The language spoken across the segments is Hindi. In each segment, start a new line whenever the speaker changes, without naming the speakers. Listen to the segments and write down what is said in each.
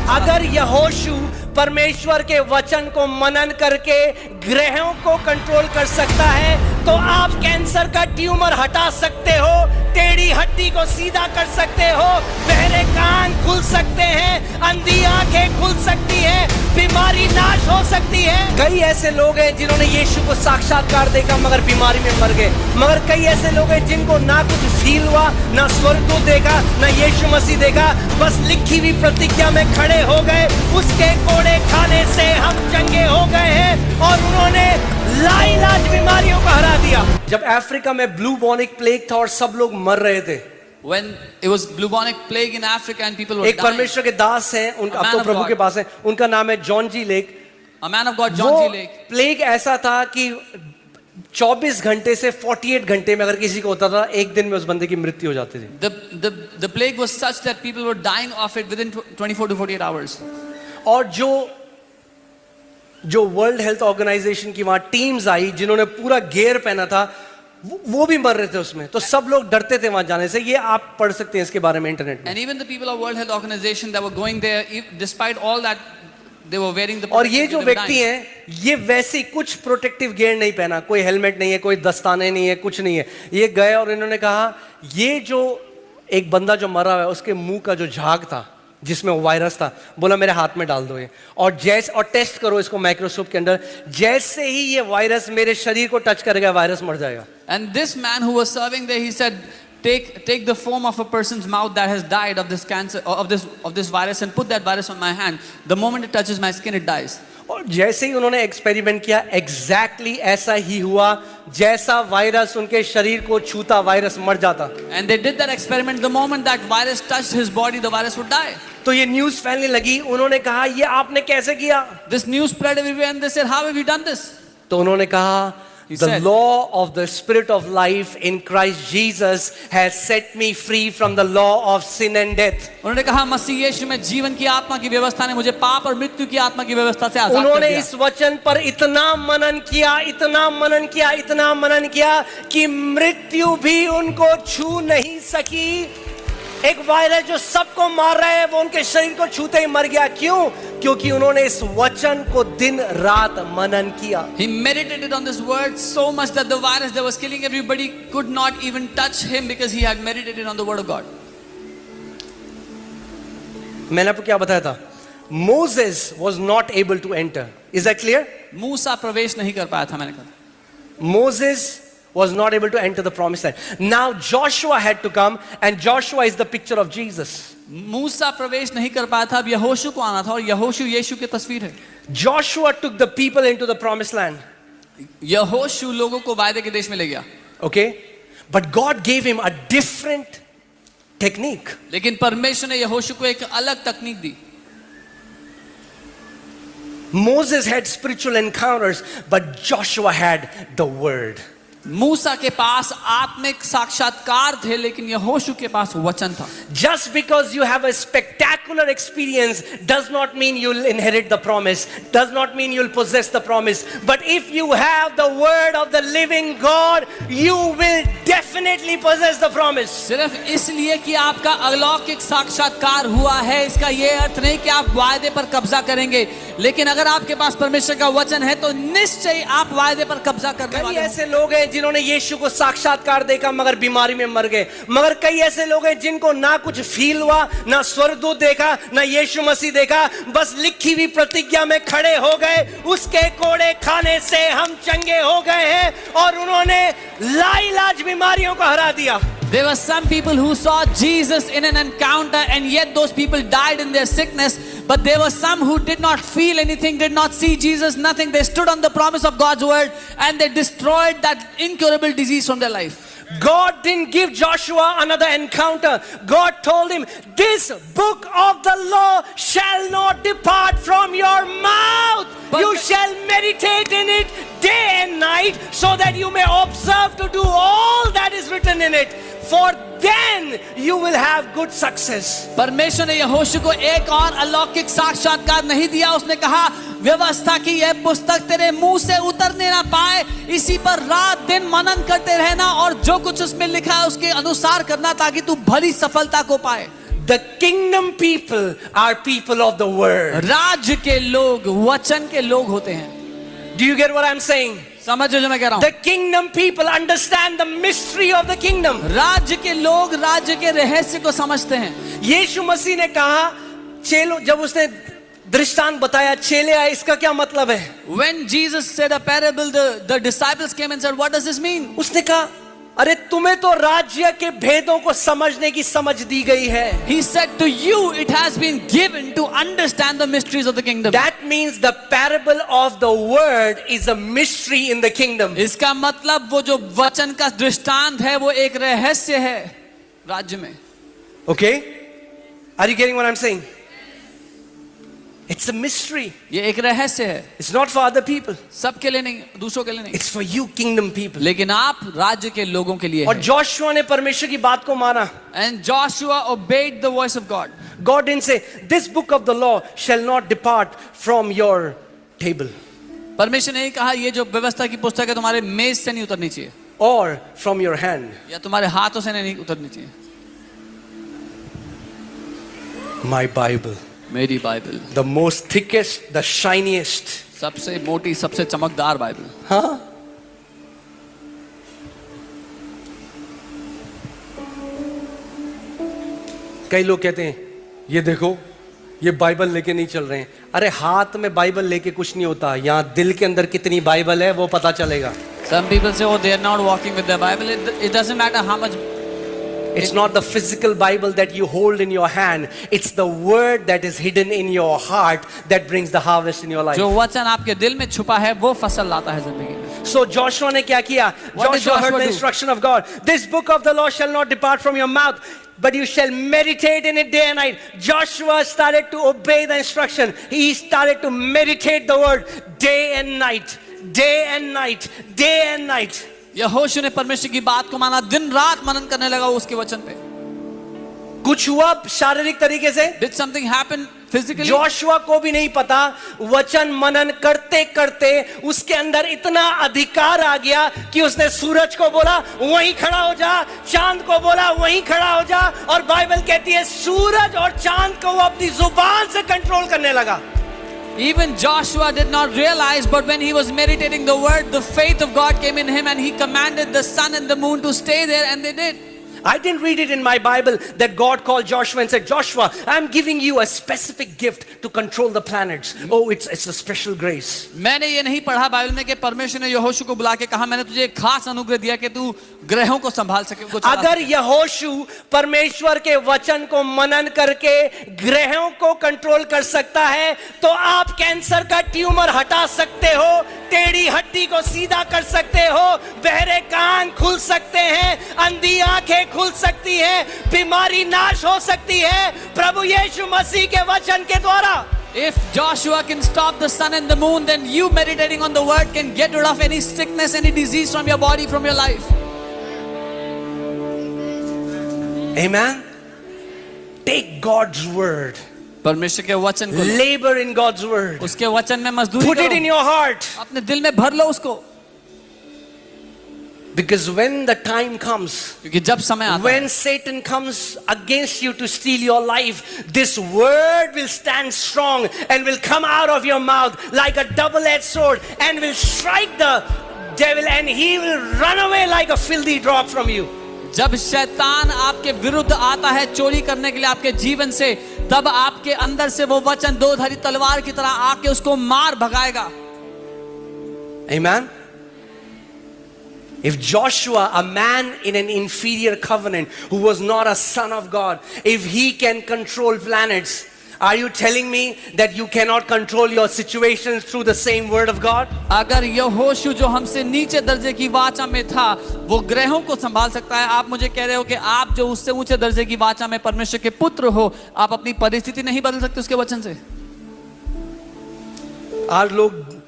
अगर यहोशू परमेश्वर के वचन को मनन करके ग्रहों को कंट्रोल कर सकता है, तो आप कैंसर का ट्यूमर हटा सकते हो, टेढ़ी हड्डी को सीधा कर सकते हो, बहरे कान खुल सकते हैं, अंधी आंखें खुल सकती हैं, बीमारी नाश हो सकती है। कई ऐसे लोग हैं जिन्होंने यीशु को साक्षात्कार देखा मगर बीमारी में मर गए। मगर कई ऐसे लोग हैं जिनको ना कुछ फील हुआ, ना स्वर्गदूत देखा, ना यीशु मसीह देखा, बस लिखी हुई प्रतिज्ञा में खड़े हो गए। उसके कोड़े खाने से हम चंगे हो गए हैं और उन्होंने लाइलाज बीमारियों को हरा दिया। जब अफ्रीका में ब्लूबॉनिक प्लेग था और सब लोग मर रहे थे,
When it was bubonic plague in Africa and people were
एक
dying,
परमेश्वर के दास हैं, उनका अब तो प्रभु के पास है, उनका नाम है John G Lake.
a man of God, John G. Lake,
plague ऐसा था कि 24 घंटे से 48 घंटे में अगर किसी को होता था, एक दिन में उस बंदे की मृत्यु हो जाती थी।
the plague was such that people were dying of it within 24 to 48 hours.
और जो वर्ल्ड हेल्थ ऑर्गेनाइजेशन की वहां टीम्स आई जिन्होंने पूरा गियर पहना था, वो भी मर रहे थे उसमें, तो सब लोग डरते थे वहां जाने से। ये आप पढ़ सकते हैं इसके बारे में इंटरनेट में।
And even the people of World Health Organization that were going there, despite all that, they were wearing the
और ये जो व्यक्ति हैं, ये वैसे कुछ प्रोटेक्टिव गियर नहीं पहना, कोई हेलमेट नहीं है, कोई दस्ताने नहीं है, कुछ नहीं है। ये गए और इन्होंने कहा, ये जो एक बंदा जो मरा हुआ है उसके मुंह का जो झाग था जिसमें वो वायरस था, बोला मेरे हाथ में डाल दो ये, और टेस्ट करो इसको माइक्रोस्कोप के अंदर, जैसे ही ये वायरस मेरे शरीर को टच करेगा वायरस मर जाएगा।
And this man who was serving there, he said, take the foam of a person's mouth that has died of this cancer, of this virus, and put that virus on my hand. The moment it touches my skin, it dies.
और जैसे ही उन्होंने एक्सपेरिमेंट किया, एग्जैक्टली ऐसा ही हुआ, जैसा वायरस उनके शरीर को छूता वायरस मर जाता।
And they did that experiment. The moment that virus touched his body, the virus would die.
तो ये न्यूज़ फैलने लगी। उन्होंने कहा, ये आपने कैसे किया?
This news spread everywhere, and they said, how have you done this?
तो उन्होंने कहा, the law of the spirit of life in Christ Jesus has set me free from the law of sin and death.
उन्होंने कहा, मसीह यीशु में जीवन की आत्मा की व्यवस्था ने मुझे पाप और मृत्यु की आत्मा की व्यवस्था से आजाद कर दिया।
उन्होंने इस वचन पर इतना मनन किया, इतना मनन किया, इतना मनन किया कि मृत्यु भी उनको छू नहीं सकी। एक वायरस जो सबको मार रहा है, वो उनके शरीर को छूते ही मर गया। क्यों? क्योंकि उन्होंने इस वचन को दिन रात मनन किया।
He meditated on this word so much that the virus that was killing everybody could not even touch him because he had meditated on the word of God.
मैंने आपको क्या बताया था? Moses was not able to enter. Is that clear?
मूसा प्रवेश नहीं कर पाया था, मैंने कहा।
Moses was not able to enter the promised land. Now Joshua had to come, and Joshua is the picture of Jesus.
मूसा प्रवेश नहीं कर पाया था, अब यहोशू को आना था, और यहोशू यीशु की तस्वीर है।
Joshua took the people into the promised land.
यहोशू लोगों को वायदे के देश में ले गया।
Okay? But God gave him a different technique.
लेकिन परमेश्वर ने यहोशू को एक अलग तकनीक दी।
Moses had spiritual encounters, but Joshua had the word.
मूसा के पास आत्मिक साक्षात्कार थे, लेकिन यहोशू के पास वचन था।
Just because you have a spectacular experience does not mean you'll inherit the promise, does not mean you'll possess the promise. But if you have the word of the living God, you will definitely possess the promise.
सिर्फ इसलिए कि आपका अलौकिक साक्षात्कार हुआ है, इसका ये अर्थ नहीं कि आप वायदे पर कब्जा करेंगे, लेकिन अगर आपके पास परमेश्वर का वचन है तो निश्चय आप वायदे पर कब्जा करने वाले हैं।
ऐसे लोग हैं जिन्होंने यीशु को साक्षात्कार देखा मगर बीमारी में मर गए। मगर कई ऐसे लोग हैं जिनको ना कुछ फील हुआ, ना स्वर्गदूत देखा, ना यीशु मसीह देखा, बस लिखी हुई प्रतिज्ञा में खड़े हो गए। उसके कोड़े खाने से हम चंगे हो गए हैं और उन्होंने लाइलाज बीमारियों को हरा दिया।
There were some people who saw Jesus in an encounter, and yet those people died in their sickness. But there were some who did not feel anything, did not see Jesus, nothing. They stood on the promise of God's word, and they destroyed that incurable disease from their life.
God didn't give Joshua another encounter. God told him, this book of the law shall not depart from your mouth. You shall meditate in it day and night, so that you may observe to do all that is written in it. For then you will have good success.
परमेश्वर ने यहोशू को एक और अलौकिक साक्षात्कार नहीं दिया। उसने कहा, व्यवस्था की यह पुस्तक तेरे मुंह से उतरने ना पाए, इसी पर रात दिन मनन करते रहना और जो कुछ उसमें लिखा है उसके अनुसार करना, ताकि तू भली सफलता को पाए।
The kingdom people are people of the word.
राज्य के लोग वचन के लोग होते हैं।
Do you get what I'm saying?
समझो जो मैं कह रहा हूं।
The kingdom people understand the mystery of the kingdom.
राज्य के लोग राज्य के रहस्य को समझते हैं।
यीशु मसीह ने कहा, चेलो, जब उसने दृष्टांत बताया, चेले आए, इसका क्या मतलब है?
When Jesus said a parable, the disciples came and said, "What does this mean?"
उसने कहा, अरे तुम्हें तो राज्य के भेदों को समझने की समझ दी गई है।
He said, "To you it has been given to understand the mysteries of the kingdom."
That means the parable of the word is a mystery in the kingdom.
इसका मतलब वो जो वचन का दृष्टांत है वो एक रहस्य है राज्य में।
Okay? Are you getting what I'm saying? It's a mystery.
ये एक रहस्य है,
It's not for other people.
सबके लिए नहीं, दूसरों के लिए नहीं,
It's for you, kingdom people.
लेकिन आप राज्य के लोगों के लिए
और
है।
जोशुआ ने परमेश्वर की बात को माना।
And Joshua obeyed the voice of God.
God didn't say, this book of the law shall not depart from your table
परमेश्वर ने कहा ये जो व्यवस्था की पुस्तक है तुम्हारे मेज से नहीं उतरनी चाहिए
or from your hand.
या तुम्हारे हाथों से नहीं उतरनी चाहिए।
My Bible,
मेरी Bible,
the most thickest, the shiniest.
सबसे मोटी, सबसे चमकदार बाइबल।
हाँ? कई लोग कहते हैं, ये देखो, ये बाइबल लेके नहीं चल रहे हैं। अरे हाथ में बाइबल लेके कुछ नहीं होता, यहाँ दिल के अंदर कितनी बाइबल है वो पता चलेगा।
Some people say, "Oh, they are not walking with their Bible." It doesn't matter how much.
It's not the physical Bible that you hold in your hand. It's the word that is hidden in your heart that brings the harvest in your life.
जो वचन आपके दिल में छुपा है वो फसल लाता है जिंदगी में।
So Joshua ने क्या किया?
What did
Joshua heard
Joshua
the
do?
instruction of God. This book of the law shall not depart from your mouth, but you shall meditate in it day and night. Joshua started to obey the instruction. He started to meditate the word day and night, day and night, day and night.
यहोशू ने परमेश्वर की बात को माना, दिन रात मनन करने लगा उसके वचन पे।
कुछ हुआ शारीरिक तरीके से?
Did something happen physically?
Joshua को भी नहीं पता, वचन मनन करते करते उसके अंदर इतना अधिकार आ गया कि उसने सूरज को बोला वहीं खड़ा हो जा, चांद को बोला वहीं खड़ा हो जा, और बाइबल कहती है सूरज और चांद को वो अपनी जुबान से कंट्रोल करने लगा।
Even Joshua did not realize, but when he was meditating the word, the faith of God came in him and he commanded the sun and the moon to stay there, and they did.
I didn't read it in my Bible that God called Joshua and said, Joshua, I'm giving you a specific gift to control the planets. Oh, it's a special grace.
मैंने ये नहीं पढ़ा बाइबल में कि परमेश्वर ने यहोशू को बुला के कहा मैंने तुझे एक खास अनुग्रह दिया कि तू ग्रहों को संभाल सके, उनको चला
अगर
सके।
यहोशू परमेश्वर के वचन को मनन करके ग्रहों को कंट्रोल कर सकता है, तो आप कैंसर का ट्यूमर हटा सकते हो, टेढ़ी हड्डी को सीधा कर सकते हो, बहरे कान खुल सकते हैं, अंधी आंखें खुल सकती है, बीमारी नाश हो सकती है प्रभु यीशु मसीह के वचन के द्वारा।
If Joshua can stop the sun and the moon, then you meditating on the word can get rid of any sickness, any disease from your body, from your life.
Amen. Take God's word.
परमेश्वर के वचन को
Labor in God's word.
उसके वचन में मजदूरी
Put it
करो,
in your heart.
अपने दिल में भर लो उसको,
Because when the time comes,
क्योंकि जब समय आता है,
when Satan comes against you to steal your life, this word will stand strong and will come out of your mouth like a double-edged sword and will strike the devil and he will run away like a filthy dog from you.
जब शैतान आपके विरुद्ध आता है चोरी करने के लिए आपके जीवन से, तब आपके अंदर से वो वचन दो धारी तलवार की तरह आके उसको मार भगाएगा।
Amen. If Joshua, a man in an inferior covenant who was not a son of God, if he can control planets, are you telling me that you cannot control your situations through the same word of God?
अगर यहोशू जो हमसे नीचे दर्जे की वाचा में था वो ग्रहों को संभाल सकता है, आप मुझे कह रहे हो कि आप जो उससे ऊंचे दर्जे की वाचा में परमेश्वर के पुत्र हो, आप अपनी परिस्थिति नहीं बदल सकते उसके वचन से?
आज लोग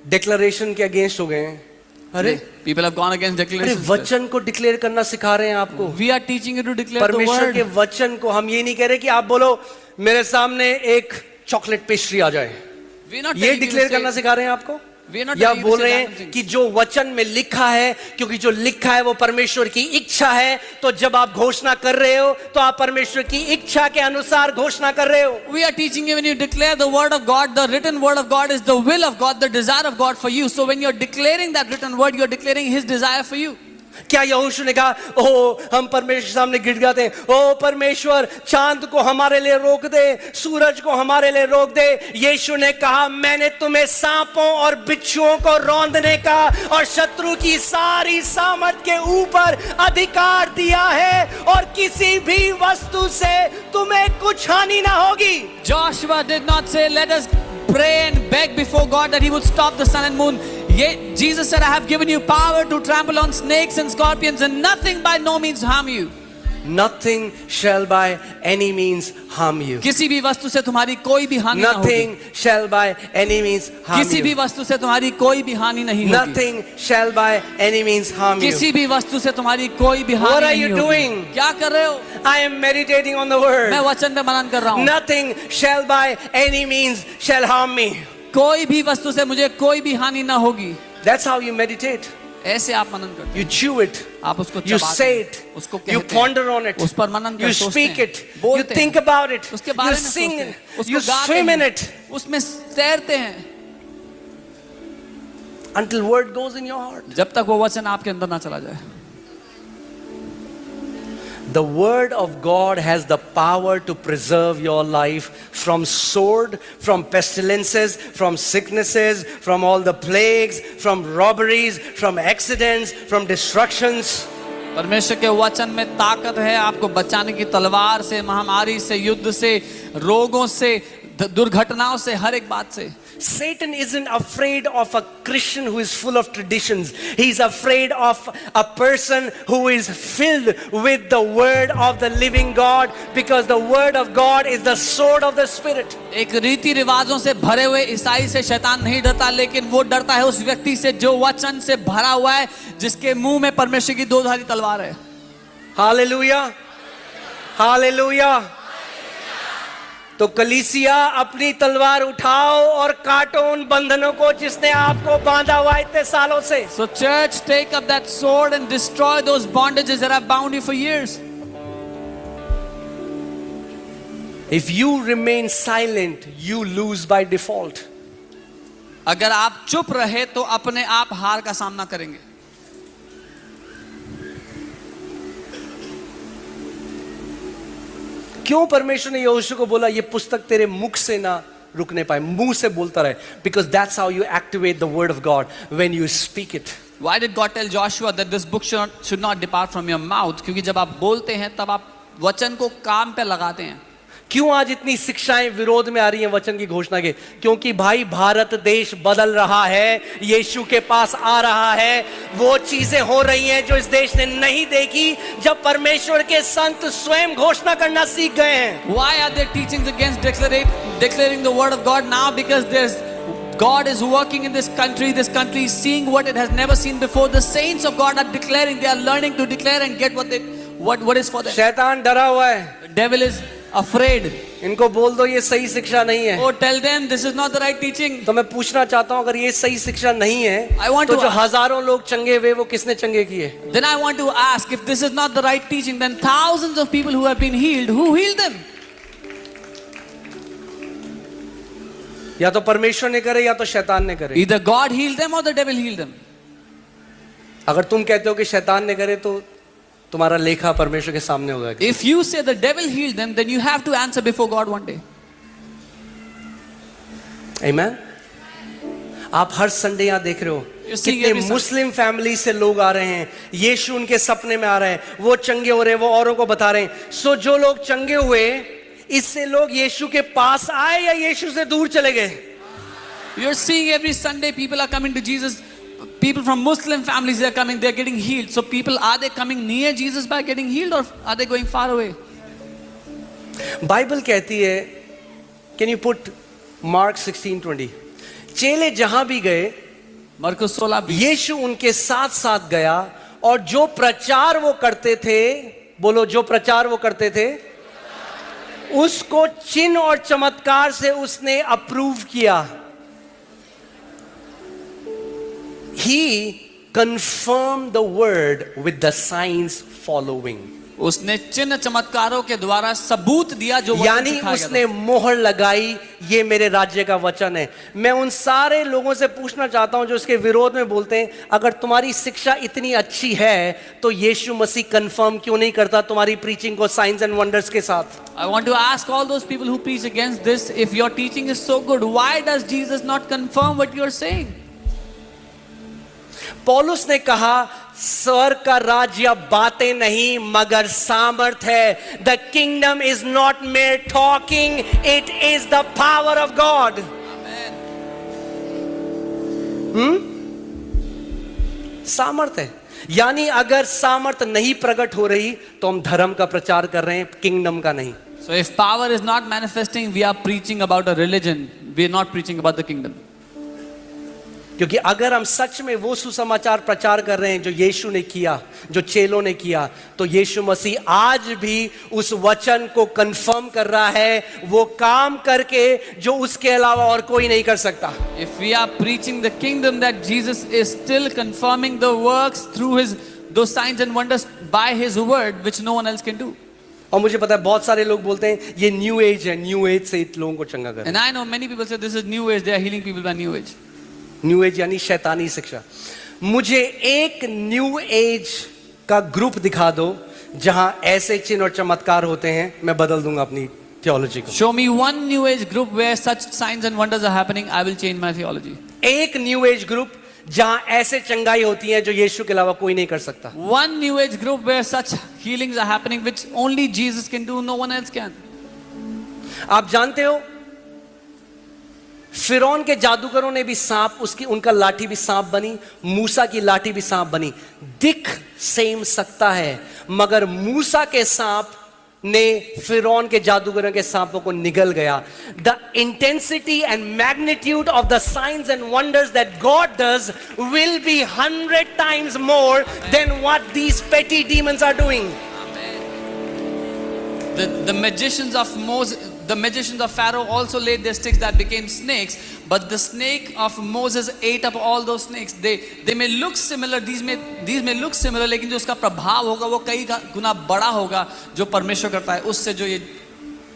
डिक्लेरेशन के अगेंस्ट हो गए हैं। अरे
people have gone against
अरे
declarations.
वचन को डिक्लेयर करना सिखा रहे हैं आपको।
We are teaching you to declare the
परमेश्वर के
word.
वचन को हम ये नहीं कह रहे कि आप बोलो मेरे सामने एक चॉकलेट पेस्ट्री आ जाए,
We are not
ये
telling you to
declare
say-
करना सिखा रहे हैं आपको।
We are not
या
telling you to
बोल
say
रहे
random
हैं
things.
कि जो वचन में लिखा है, क्योंकि जो लिखा है वो परमेश्वर की इच्छा है, तो जब आप घोषणा कर रहे हो तो आप परमेश्वर की इच्छा के अनुसार घोषणा कर रहे हो.
We are teaching you when you declare the word of God, the written word of God is the will of God, the desire of God for you. So when you're declaring that written word, you're declaring His desire for you.
क्या यहोशू ने कहा, ओ हम परमेश्वर के सामने गिड़गिड़ाते हैं, ओ परमेश्वर चांद को हमारे लिए रोक दे, सूरज को हमारे लिए रोक दे. यीशु ने कहा, मैंने तुम्हें सांपों और बिच्छुओं को रौंदने का और शत्रु की सारी सामर्थ के ऊपर अधिकार दिया है, और किसी भी वस्तु से तुम्हें कुछ हानि ना होगी.
Joshua did not say, let us pray and beg before God that He would stop the sun and moon. Jesus said, I have given you power to trample on snakes and scorpions, and nothing by no means harm you.
Nothing shall by any means harm you.
किसी भी वस्तु से तुम्हारी कोई भी हानि ना होगी.
Nothing shall by any means harm
किसी भी
you.
वस्तु से तुम्हारी कोई भी हानि नहीं होगी.
Nothing shall by any means harm you.
किसी भी वस्तु से तुम्हारी कोई भी हानि
What are
नहीं
you
होगी.
doing?
क्या कर रहे हो?
I am meditating on the word.
मैं वचन पे मनन कर रहा हूँ.
Nothing shall by any means shall harm me.
कोई भी वस्तु से मुझे कोई भी हानि ना होगी.
That's how you meditate.
ऐसे आप मनन करते हैं.
You chew it.
आप उसको
You
चबाते
say
हैं,
it.
उसको
You
कहते हैं,
ponder on it.
उस पर मनन
You
कर सोचते
speak
हैं,
it. You
बोलते
think
हैं,
about it.
उसके बारे
You
में
sing
सोचते
it.
हैं, उसको
You
गाते
swim in
हैं,
it
उसमें तैरते हैं
until word goes in your heart.
जब तक वो वचन आपके अंदर ना चला जाए.
The word of God has the power to preserve your life from sword, from pestilences, from sicknesses, from all the plagues, from robberies, from accidents, from destructions.
परमेश्वर के वचन में ताकत है आपको बचाने की, तलवार से, महामारी से, युद्ध से, रोगों से, दुर्घटनाओं से, हर एक बात से.
Satan isn't afraid of a Christian who is full of traditions. He's afraid of a person who is filled with the word of the living God, because the word of God is the sword of the Spirit.
एक रीति रिवाजों से भरे हुए ईसाई से शैतान नहीं डरता, लेकिन वो डरता है उस व्यक्ति से जो वचन से भरा हुआ है, जिसके मुंह में परमेश्वर की दोधारी तलवार है.
Hallelujah. Hallelujah. तो कलीसिया अपनी तलवार उठाओ और काटो उन बंधनों को जिसने आपको बांधा हुआ है इतने सालों से.
So church, take up that sword and destroy those bondages that have bound you for years.
If you remain silent, you lose by default.
अगर आप चुप रहे तो अपने आप हार का सामना करेंगे.
क्यों परमेश्वर ने यहोशू को बोला ये पुस्तक तेरे मुख से ना रुकने पाए, मुंह से बोलता रहे? Because that's how you activate the word of God, when you speak it.
Why did God tell Joshua that this book should not depart from your mouth? क्योंकि जब आप बोलते हैं तब आप वचन को काम पे लगाते हैं.
क्यों आज इतनी शिक्षाएं विरोध में आ रही हैं वचन की घोषणा के? क्योंकि भाई भारत देश बदल रहा है, यीशु के पास आ रहा है. वो चीजें हो रही हैं जो इस देश ने नहीं देखी जब परमेश्वर के संत स्वयं घोषणा करना सीख गए हैं.
Why are there teachings against declaring the word of God now? Because God is working in this country. This country is seeing what it has never seen before. The saints of God are declaring. They are learning to declare and get what is for them.
शैतान डरा हुआ है.
The devil is afraid.
इनको बोल दो ये सही शिक्षा नहीं है.
Oh, tell them this is not the right teaching.
तो मैं पूछना चाहता हूं, अगर ये सही शिक्षा नहीं है
I want
तो
to
जो
ask-
हजारों लोग चंगे हुए वो किसने चंगे किए?
Then I want to ask, if this is not the right teaching, then thousands of people who have been healed, who healed them?
या तो परमेश्वर ने करे या तो शैतान ने करे.
Either God healed them or the devil healed them.
अगर तुम कहते हो कि शैतान ने करे तो तुम्हारा लेखा परमेश्वर के सामने होगा.
If you say the devil healed them, then you have to answer before God one day.
Amen. आप हर संडे यहाँ देख रहे हो
You're seeing
कितने
every Sunday.
मुस्लिम फैमिली से लोग आ रहे हैं, यीशु उनके सपने में आ रहे हैं, वो चंगे हो रहे हैं, वो औरों को बता रहे हैं. सो जो लोग चंगे हुए, इससे लोग यीशु के पास आए या यीशु से दूर चले गए?
You're seeing every Sunday people are coming to Jesus. People from Muslim families are coming, they're getting healed. So people, are they coming near Jesus by getting healed, or are they going far away?
Bible कहती है, कैन यू पुट मार्क 16:20, चेले जहां भी गए
मरकुस 16:20.
यीशु उनके साथ साथ गया, और जो प्रचार वो करते थे, बोलो जो प्रचार वो करते थे, उसको चिन्ह और चमत्कार से उसने अप्रूव किया. He confirmed the word with the signs following.
उसने चिन्ह चमत्कारों के द्वारा सबूत दिया जो वचन
यानी
सिखाया गया
उसने मोहर लगाई, ये मेरे राज्य का वचन है। मैं उन सारे लोगों से पूछना चाहता हूं जो इसके विरोध में बोलते हैं, अगर तुम्हारी शिक्षा इतनी अच्छी है तो यीशु मसीह कंफर्म क्यों नहीं करता तुम्हारी प्रीचिंग को साइंस एंड वंडर्स के साथ?
I want to ask all those people who preach against this, if your teaching is so good, why does Jesus not confirm what you are saying?
पौलुस ने कहा, स्वर्ग का राज्य बातें नहीं मगर सामर्थ है। The kingdom is not mayor talking, it is the power of God. सामर्थ है, यानी अगर सामर्थ नहीं प्रकट हो रही तो हम धर्म का प्रचार कर रहे हैं, किंगडम का नहीं।
So if power is not manifesting, we are preaching about a religion. We are not preaching about the kingdom.
क्योंकि अगर हम सच में वो सुसमाचार प्रचार कर रहे हैं जो यीशु ने किया, जो चेलों ने किया, तो यीशु मसीह आज भी उस वचन को कंफर्म कर रहा है, वो काम करके जो उसके अलावा और कोई नहीं कर सकता।
If we are preaching the kingdom, that Jesus is still confirming the works through those signs and wonders by his word, which no one else can do.
और मुझे पता है बहुत सारे लोग बोलते हैं ये न्यू एज है, न्यू एज से इत लोगों को चंगा कर।
And I know many people say this is new age, they are healing people by new age.
New age यानी शैतानी शिक्षा। मुझे एक न्यू एज का ग्रुप दिखा दो जहां ऐसे चिन्ह और चमत्कार होते हैं, मैं बदल दूंगा अपनी थियोलॉजी को।
Show me one new age group where such signs and wonders are happening, I will change my theology.
एक न्यू एज ग्रुप जहां ऐसे चंगाई होती है जो यीशु के अलावा कोई नहीं कर सकता।
One new age group where such healings are happening which only Jesus can do, no one else can.
आप जानते हो फिरौन के जादूगरों ने भी सांप, उनका लाठी भी सांप बनी, मूसा की लाठी भी सांप बनी। दिख सेम सकता है मगर मूसा के सांप ने फिरौन के जादूगरों के सांपों को निगल गया। The intensity and magnitude of the science and wonders that God does will be 100 times more than what these petty demons are doing.
The magicians of Moses, the magicians of Pharaoh also laid their sticks that became snakes, but the snake of Moses ate up all those snakes. They may look similar, these may look similar, लेकिन जो उसका प्रभाव होगा वो कई गुना बड़ा होगा जो परमेश्वर करता है उससे जो ये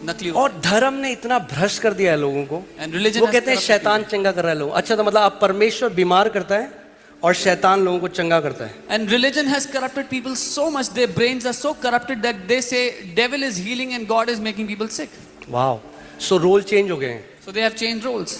नकली होगा।
और धर्म ने इतना भ्रष्ट कर दिया है लोगों को,
And religion
वो
has
कहते हैं
corrupted
शैतान चंगा कर रहा है लोग। अच्छा तो मतलब आप परमेश्वर बीमार करता है और शैतान लोगों को चंगा करता है।
And religion has corrupted people so much, their brains are so corrupted that they say devil is healing and God is making people sick.
Wow, so role change हो गए हैं।
So they have changed roles.